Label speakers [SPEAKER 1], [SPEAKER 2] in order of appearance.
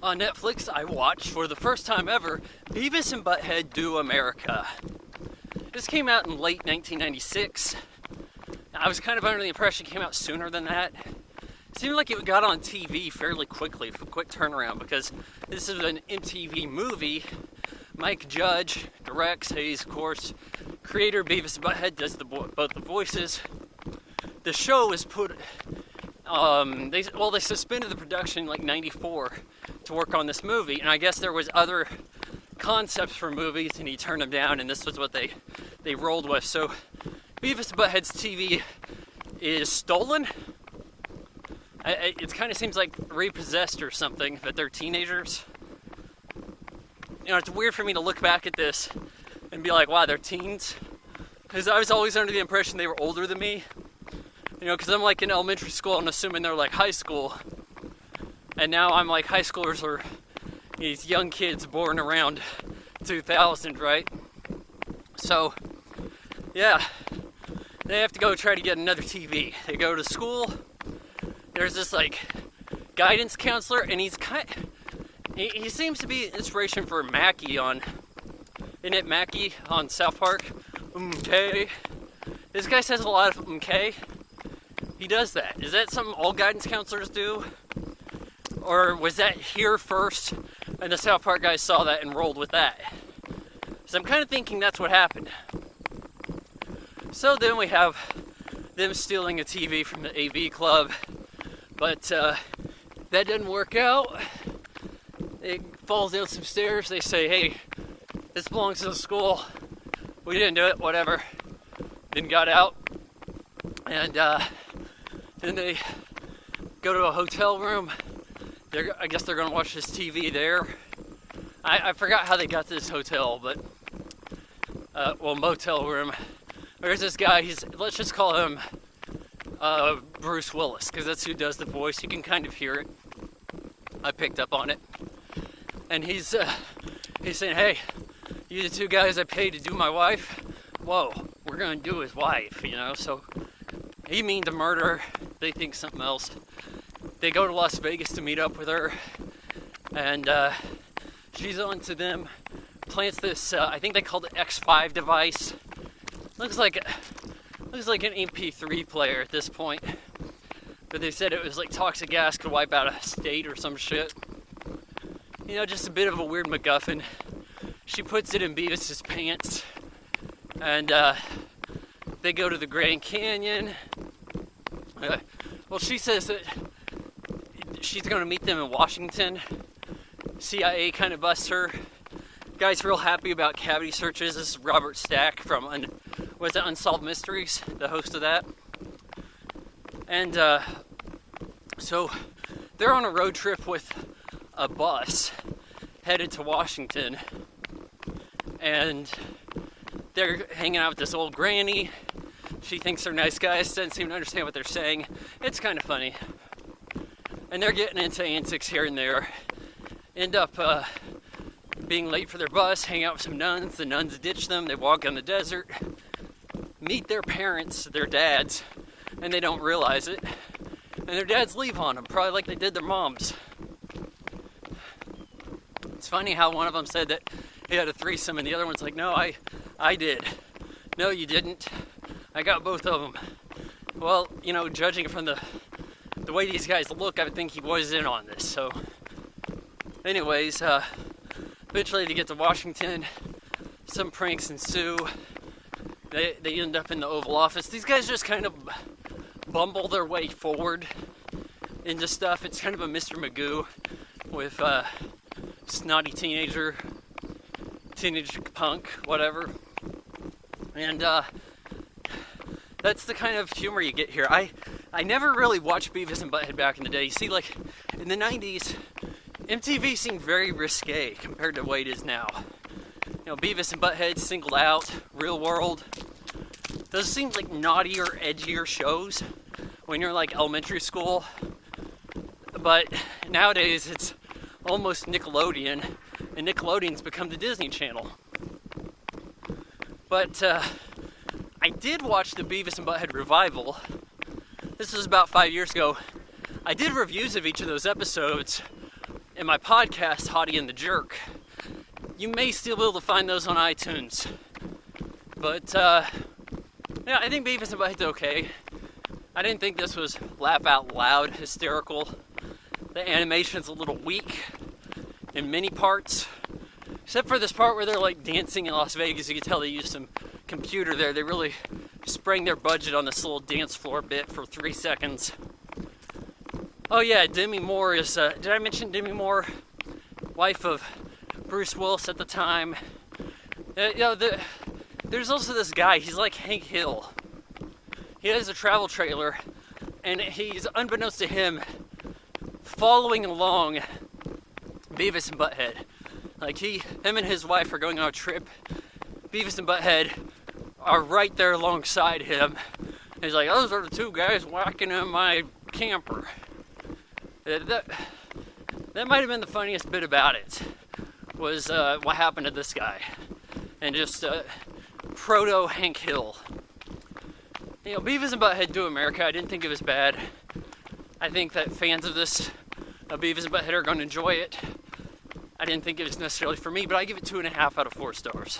[SPEAKER 1] On Netflix, I watched, for the first time ever, Beavis and Butthead Do America. This came out in late 1996. I was kind of under the impression it came out sooner than that. It seemed like it got on TV fairly quickly, a quick turnaround, because this is an MTV movie. Mike Judge directs, he's, of course, creator. Beavis and Butthead does both the voices. The show was put... they suspended the production in like 94 to work on this movie, and I guess there was other concepts for movies and he turned them down, and this was what they rolled with. So Beavis and Butthead's TV is stolen. It kind of seems like repossessed or something, but they're teenagers. You know, it's weird for me to look back at this and be like, wow, they're teens, because I was always under the impression they were older than me. You know, because I'm like in elementary school and assuming they're like high school. And now I'm like, high schoolers are these young kids born around 2000, right? So, yeah, they have to go try to get another TV. They go to school. There's this like guidance counselor, and he seems to be inspiration for Mackie on, isn't it Mackie on South Park? Okay. This guy says a lot of okay. He does that. Is that something all guidance counselors do? Or was that here first and the South Park guys saw that and rolled with that? So I'm kind of thinking that's what happened. So then we have them stealing a TV from the AV club, but that didn't work out. It falls down some stairs. They say, hey, this belongs to the school. We didn't do it, whatever. Then got out. And then they go to a hotel room. I guess they're going to watch this TV there. I forgot how they got to this hotel, but, motel room. There's this guy, let's just call him Bruce Willis, because that's who does the voice. You can kind of hear it. I picked up on it. And he's saying, hey, you the two guys I paid to do my wife? Whoa, we're going to do his wife, you know, so... He mean to murder. They think something else. They go to Las Vegas to meet up with her, and she's on to them. Plants this, I think they called it X5 device. Looks like an MP3 player at this point, but they said it was like toxic gas, could wipe out a state or some shit. You know, just a bit of a weird MacGuffin. She puts it in Beavis' pants, and they go to the Grand Canyon. She says that she's going to meet them in Washington. CIA kind of busts her. Guy's real happy about cavity searches. This is Robert Stack from Unsolved Mysteries, the host of that. And so they're on a road trip with a bus headed to Washington. And they're hanging out with this old granny. She thinks they're nice guys, doesn't seem to understand what they're saying. It's kind of funny. And they're getting into antics here and there. End up being late for their bus, hang out with some nuns. The nuns ditch them, they walk on the desert, meet their parents, their dads, and they don't realize it. And their dads leave on them, probably like they did their moms. It's funny how one of them said that he had a threesome, and the other one's like, no, I did. No, you didn't. I got both of them. Well, you know, judging from the way these guys look, I would think he was in on this. So, anyways, eventually they get to Washington. Some pranks ensue. They end up in the Oval Office. These guys just kind of bumble their way forward into stuff. It's kind of a Mr. Magoo with snotty teenage punk, whatever. And that's the kind of humor you get here. I never really watched Beavis and Butthead back in the day. You see, like, in the 90s, MTV seemed very risque compared to the way it is now. You know, Beavis and Butthead, Singled Out, Real World. Those seem like naughtier, edgier shows when you're like elementary school. But nowadays, it's almost Nickelodeon, and Nickelodeon's become the Disney Channel. But I did watch the Beavis and Butthead revival. This was about 5 years ago. I did reviews of each of those episodes and my podcast, Hottie and the Jerk. You may still be able to find those on iTunes. But, yeah, I think Beavis and Butthead's okay. I didn't think this was laugh out loud hysterical. The animation's a little weak in many parts. Except for this part where they're like dancing in Las Vegas. You can tell they used some computer there. They really sprang their budget on this little dance floor bit for 3 seconds. Oh yeah, Demi Moore is, did I mention Demi Moore? Wife of Bruce Willis at the time. There's also this guy, he's like Hank Hill. He has a travel trailer, and he's, unbeknownst to him, following along Beavis and Butthead. Like him and his wife are going on a trip. Beavis and Butthead are right there alongside him. He's like, those are the two guys walking in my camper. That might have been the funniest bit about it, was what happened to this guy. And just proto Hank Hill. You know, Beavis and Butthead Do America, I didn't think it was bad. I think that fans of this, Beavis and Butthead, are going to enjoy it. I didn't think it was necessarily for me, but I give it 2.5 out of 4 stars.